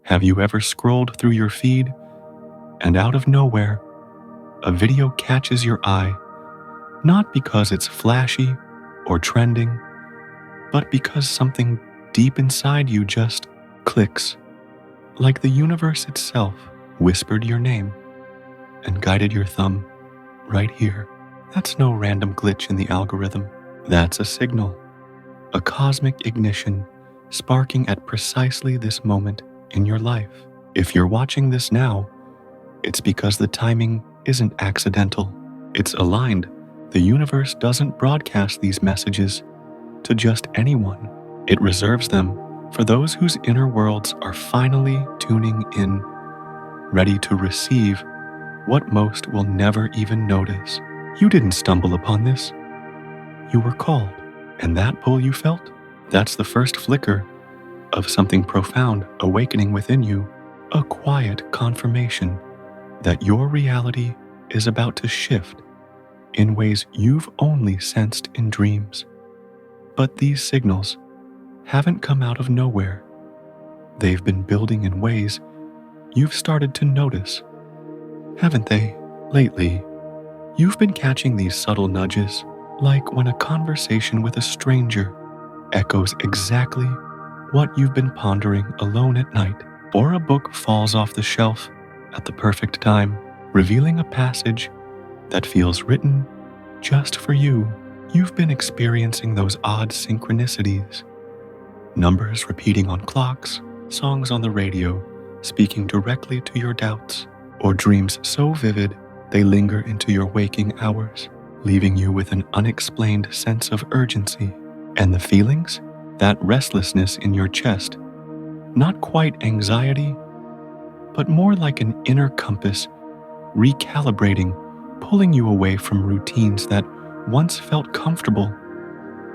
Have you ever scrolled through your feed and out of nowhere, a video catches your eye, not because it's flashy or trending, but because something deep inside you just clicks, like the universe itself whispered your name and guided your thumb right here. That's no random glitch in the algorithm. That's a signal, a cosmic ignition sparking at precisely this moment in your life. If you're watching this now, it's because the timing isn't accidental. It's aligned. The universe doesn't broadcast these messages to just anyone. It reserves them for those whose inner worlds are finally tuning in, ready to receive what most will never even notice. You didn't stumble upon this. You were called, and that pull you felt, that's the first flicker of something profound awakening within you, a quiet confirmation that your reality is about to shift in ways you've only sensed in dreams. But these signals haven't come out of nowhere. They've been building in ways you've started to notice, haven't they? Lately, you've been catching these subtle nudges, like when a conversation with a stranger echoes exactly what you've been pondering alone at night, or a book falls off the shelf at the perfect time, revealing a passage that feels written just for you. You've been experiencing those odd synchronicities, numbers repeating on clocks, songs on the radio speaking directly to your doubts, or dreams so vivid they linger into your waking hours, leaving you with an unexplained sense of urgency. And the feelings? That restlessness in your chest, not quite anxiety, but more like an inner compass recalibrating, pulling you away from routines that once felt comfortable,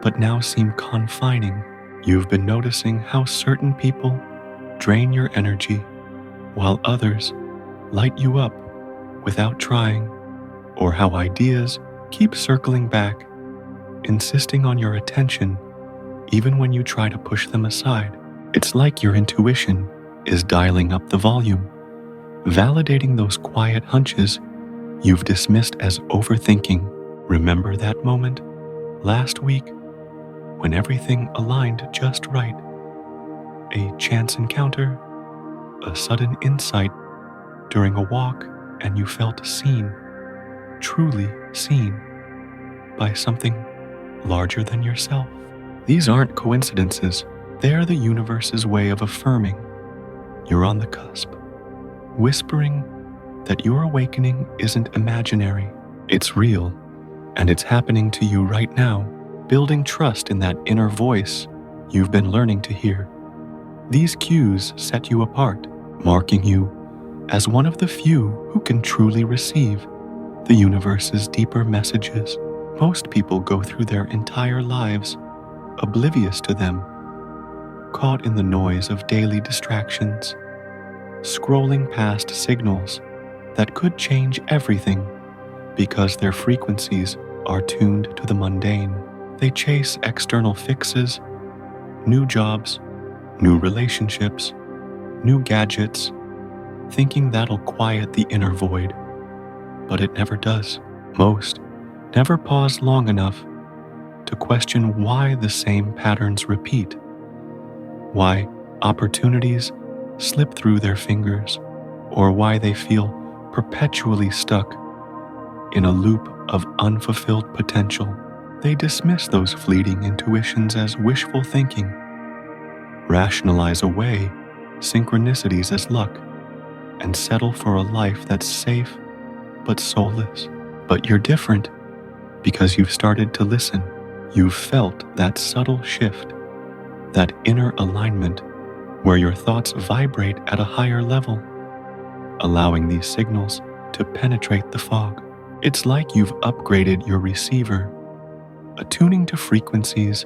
but now seem confining. You've been noticing how certain people drain your energy, while others light you up without trying, or how ideas keep circling back, insisting on your attention even when you try to push them aside. It's like your intuition is dialing up the volume, validating those quiet hunches you've dismissed as overthinking. Remember that moment last week when everything aligned just right? A chance encounter, a sudden insight during a walk, and you felt seen, truly seen, by something larger than yourself. These aren't coincidences. They're the universe's way of affirming you're on the cusp, whispering that your awakening isn't imaginary, it's real, and it's happening to you right now, building trust in that inner voice you've been learning to hear. These cues set you apart, marking you as one of the few who can truly receive the universe's deeper messages. Most people go through their entire lives oblivious to them, caught in the noise of daily distractions, scrolling past signals that could change everything because their frequencies are tuned to the mundane. They chase external fixes, new jobs, new relationships, new gadgets, thinking that'll quiet the inner void. But it never does. Most never pause long enough to question why the same patterns repeat, why opportunities slip through their fingers, or why they feel perpetually stuck in a loop of unfulfilled potential. They dismiss those fleeting intuitions as wishful thinking, rationalize away synchronicities as luck, and settle for a life that's safe but soulless. But you're different because you've started to listen. You've felt that subtle shift, that inner alignment where your thoughts vibrate at a higher level, allowing these signals to penetrate the fog. It's like you've upgraded your receiver, attuning to frequencies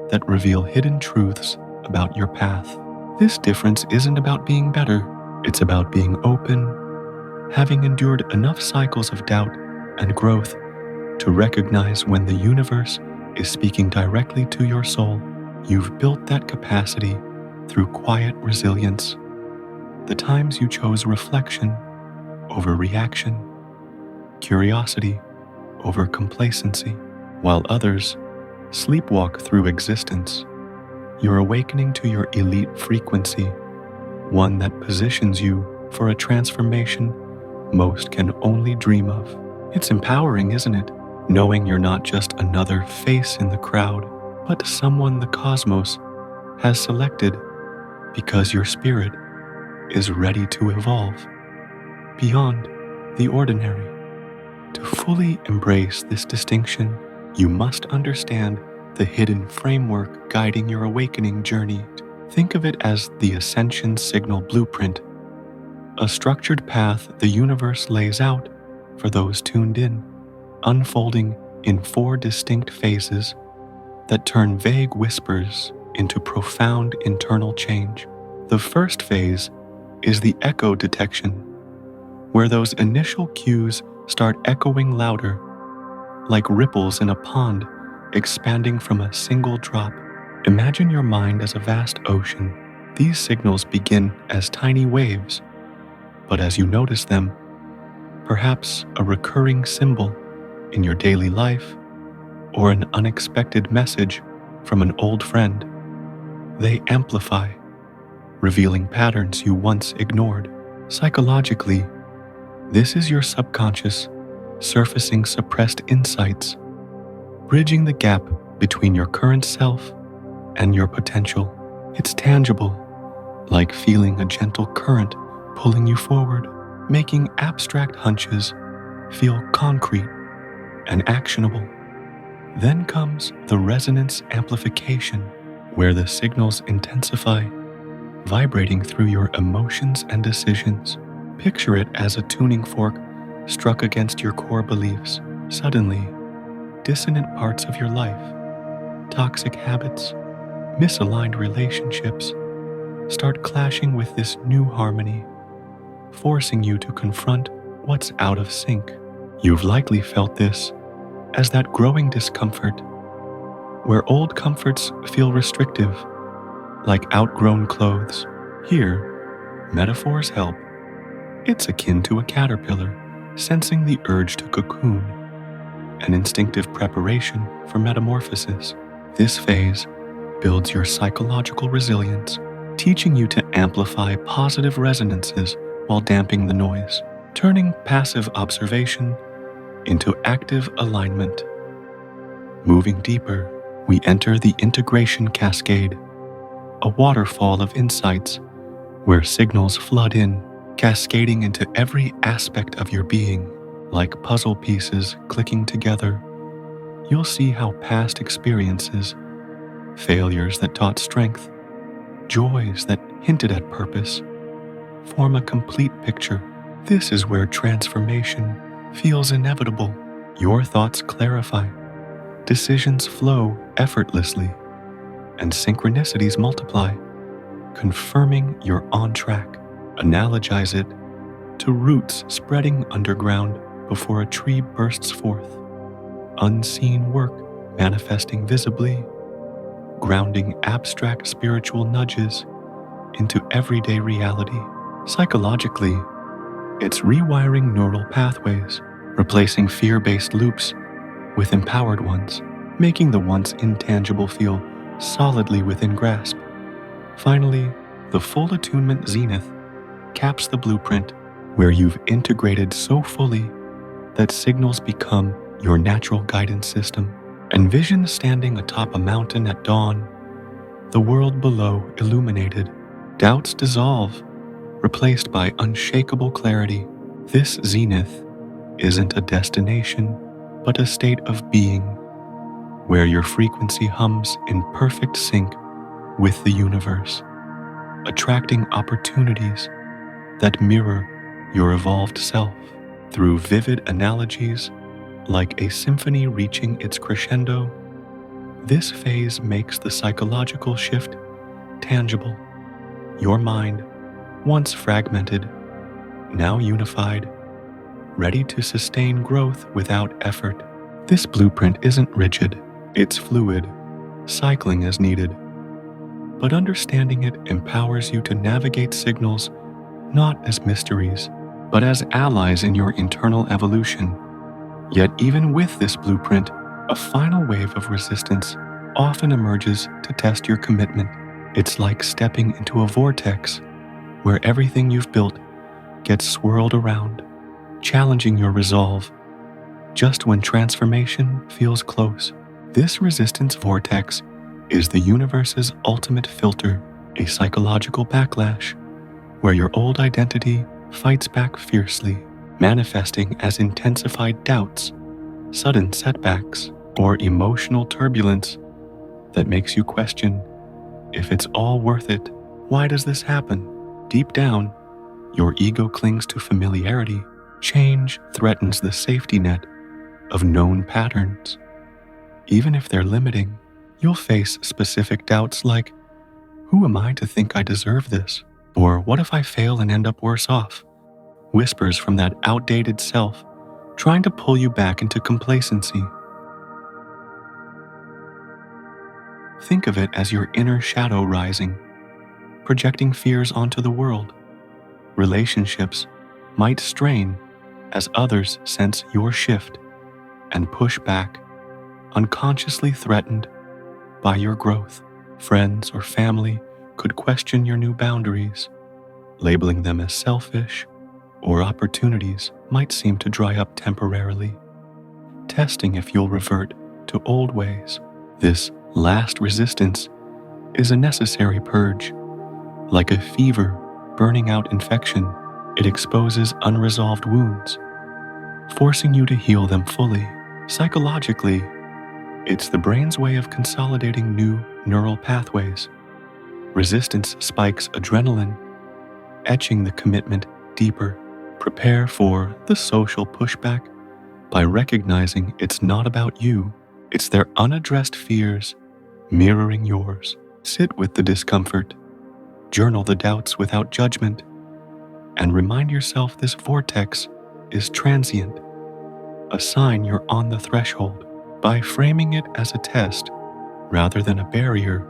that reveal hidden truths about your path. This difference isn't about being better, it's about being open, having endured enough cycles of doubt and growth to recognize when the universe is speaking directly to your soul. You've built that capacity through quiet resilience, the times you chose reflection over reaction, curiosity over complacency, while others sleepwalk through existence, you're awakening to your elite frequency, one that positions you for a transformation most can only dream of. It's empowering, isn't it? Knowing you're not just another face in the crowd, but someone the cosmos has selected because your spirit is ready to evolve beyond the ordinary. To fully embrace this distinction, you must understand the hidden framework guiding your awakening journey. Think of it as the Ascension Signal Blueprint, a structured path the universe lays out for those tuned in, unfolding in 4 distinct phases that turn vague whispers into profound internal change. The first phase is the echo detection, where those initial cues start echoing louder, like ripples in a pond expanding from a single drop. Imagine your mind as a vast ocean. These signals begin as tiny waves, but as you notice them, perhaps a recurring symbol in your daily life or an unexpected message from an old friend, they amplify, revealing patterns you once ignored. Psychologically, this is your subconscious surfacing suppressed insights, bridging the gap between your current self and your potential. It's tangible, like feeling a gentle current pulling you forward, making abstract hunches feel concrete and actionable. Then comes the resonance amplification, where the signals intensify, vibrating through your emotions and decisions. Picture it as a tuning fork struck against your core beliefs. Suddenly, dissonant parts of your life, toxic habits, misaligned relationships start clashing with this new harmony, forcing you to confront what's out of sync. You've likely felt this as that growing discomfort, where old comforts feel restrictive, like outgrown clothes. Here, metaphors help. It's akin to a caterpillar sensing the urge to cocoon, an instinctive preparation for metamorphosis. This phase builds your psychological resilience, teaching you to amplify positive resonances while damping the noise, turning passive observation into active alignment. Moving deeper, we enter the integration cascade, a waterfall of insights where signals flood in, cascading into every aspect of your being. Like puzzle pieces clicking together, you'll see how past experiences, failures that taught strength, joys that hinted at purpose, form a complete picture. This is where transformation feels inevitable. Your thoughts clarify, decisions flow effortlessly, and synchronicities multiply, confirming you're on track. Analogize it to roots spreading underground before a tree bursts forth, unseen work manifesting visibly, grounding abstract spiritual nudges into everyday reality. Psychologically, it's rewiring neural pathways, replacing fear-based loops with empowered ones, making the once intangible feel solidly within grasp. Finally, the full attunement zenith caps the blueprint, where you've integrated so fully that signals become your natural guidance system. Envision standing atop a mountain at dawn, the world below illuminated, doubts dissolve, replaced by unshakable clarity. This zenith isn't a destination, but a state of being, where your frequency hums in perfect sync with the universe, attracting opportunities that mirror your evolved self. Through vivid analogies, like a symphony reaching its crescendo, this phase makes the psychological shift tangible. Your mind, once fragmented, now unified, ready to sustain growth without effort. This blueprint isn't rigid, it's fluid, cycling as needed. But understanding it empowers you to navigate signals not as mysteries, but as allies in your internal evolution. Yet even with this blueprint, a final wave of resistance often emerges to test your commitment. It's like stepping into a vortex where everything you've built gets swirled around, challenging your resolve just when transformation feels close. This resistance vortex is the universe's ultimate filter, a psychological backlash where your old identity fights back fiercely, manifesting as intensified doubts, sudden setbacks, or emotional turbulence that makes you question if it's all worth it. Why does this happen? Deep down, your ego clings to familiarity. Change threatens the safety net of known patterns. Even if they're limiting, you'll face specific doubts like, who am I to think I deserve this? Or what if I fail and end up worse off? Whispers from that outdated self trying to pull you back into complacency. Think of it as your inner shadow rising, projecting fears onto the world. Relationships might strain as others sense your shift and push back, unconsciously threatened by your growth. Friends or family could question your new boundaries, labeling them as selfish, or opportunities might seem to dry up temporarily, testing if you'll revert to old ways. This last resistance is a necessary purge. Like a fever burning out infection, it exposes unresolved wounds, forcing you to heal them fully. Psychologically, it's the brain's way of consolidating new neural pathways. Resistance spikes adrenaline, etching the commitment deeper. Prepare for the social pushback by recognizing it's not about you. It's their unaddressed fears mirroring yours. Sit with the discomfort, journal the doubts without judgment, and remind yourself this vortex is transient, a sign you're on the threshold. By framing it as a test rather than a barrier,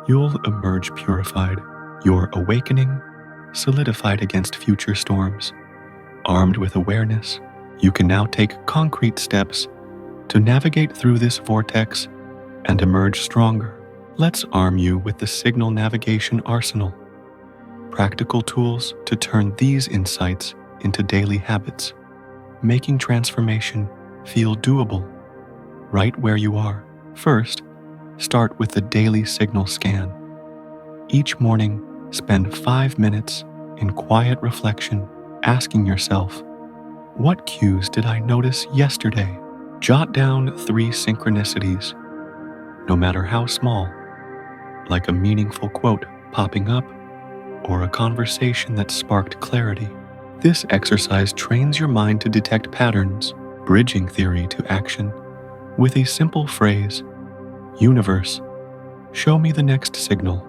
you'll emerge purified, your awakening solidified against future storms. Armed with awareness, you can now take concrete steps to navigate through this vortex and emerge stronger. Let's arm you with the Signal Navigation Arsenal, practical tools to turn these insights into daily habits, making transformation feel doable right where you are. First, start with the daily signal scan. Each morning, spend 5 minutes in quiet reflection, asking yourself, what cues did I notice yesterday? Jot down 3 synchronicities, no matter how small, like a meaningful quote popping up or a conversation that sparked clarity. This exercise trains your mind to detect patterns, bridging theory to action with a simple phrase, Universe, show me the next signal.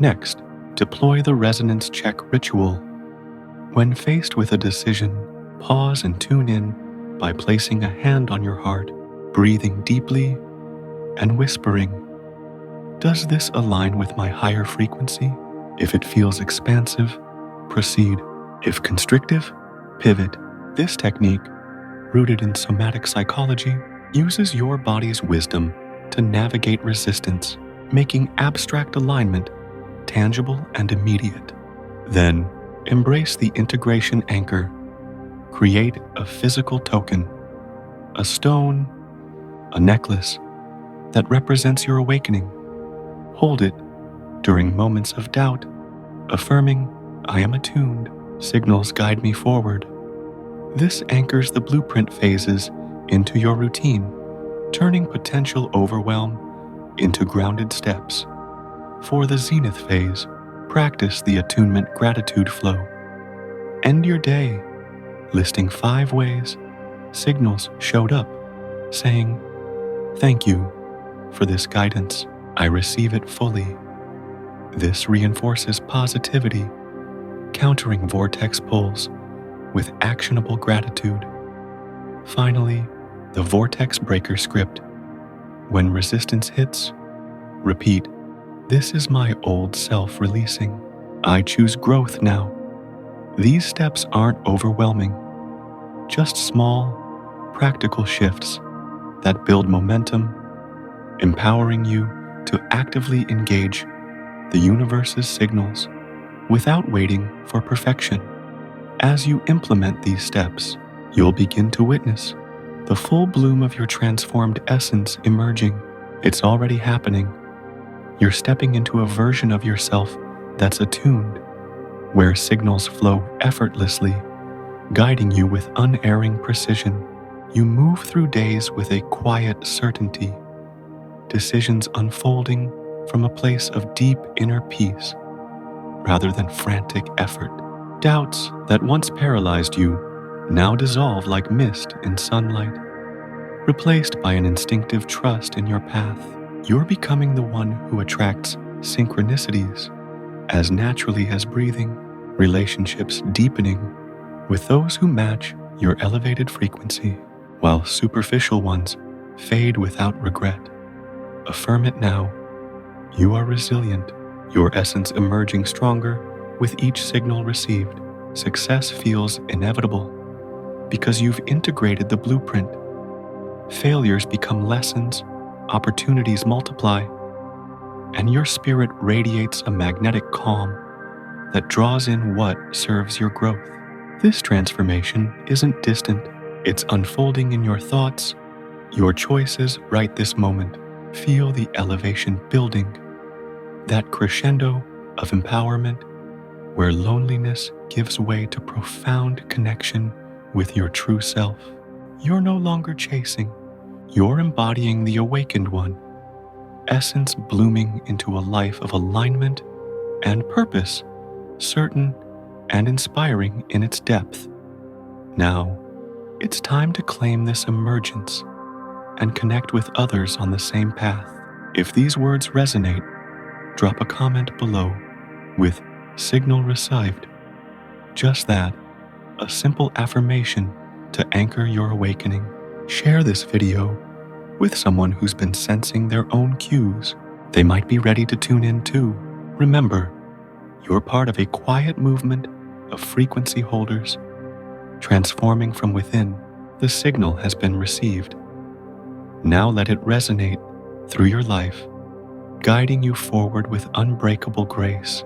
Next, deploy the resonance check ritual. When faced with a decision, pause and tune in by placing a hand on your heart, breathing deeply, and whispering, does this align with my higher frequency? If it feels expansive, proceed. If constrictive, pivot. This technique, rooted in somatic psychology, uses your body's wisdom to navigate resistance, making abstract alignment tangible and immediate. Then, embrace the integration anchor. Create a physical token, a stone, a necklace that represents your awakening. Hold it during moments of doubt, affirming, I am attuned, signals guide me forward. This anchors the blueprint phases into your routine, turning potential overwhelm into grounded steps. For the zenith phase, practice the attunement gratitude flow. End your day listing 5 ways signals showed up, saying, thank you for this guidance. I receive it fully. This reinforces positivity, countering vortex pulls with actionable gratitude. Finally, the vortex breaker script. When resistance hits, repeat, this is my old self releasing. I choose growth now, These steps aren't overwhelming, just small, practical shifts that build momentum, empowering you to actively engage the universe's signals without waiting for perfection. As you implement these steps, you'll begin to witness the full bloom of your transformed essence emerging. It's already happening. You're stepping into a version of yourself that's attuned, where signals flow effortlessly, guiding you with unerring precision. You move through days with a quiet certainty, decisions unfolding from a place of deep inner peace rather than frantic effort. Doubts that once paralyzed you now dissolve like mist in sunlight, replaced by an instinctive trust in your path. You're becoming the one who attracts synchronicities as naturally as breathing, relationships deepening with those who match your elevated frequency, while superficial ones fade without regret. Affirm it now. You are resilient, your essence emerging stronger with each signal received. Success feels inevitable because you've integrated the blueprint. Failures become lessons, opportunities multiply, and your spirit radiates a magnetic calm that draws in what serves your growth. This transformation isn't distant, it's unfolding in your thoughts, your choices right this moment. Feel the elevation building, that crescendo of empowerment where loneliness gives way to profound connection with your true self. You're no longer chasing, you're embodying the awakened one, essence blooming into a life of alignment and purpose, certain and inspiring in its depth. Now, it's time to claim this emergence and connect with others on the same path. If these words resonate, drop a comment below with "Signal received." Just that, a simple affirmation to anchor your awakening. Share this video with someone who's been sensing their own cues. They might be ready to tune in too. Remember, you're part of a quiet movement of frequency holders, transforming from within. The signal has been received. Now let it resonate through your life, guiding you forward with unbreakable grace.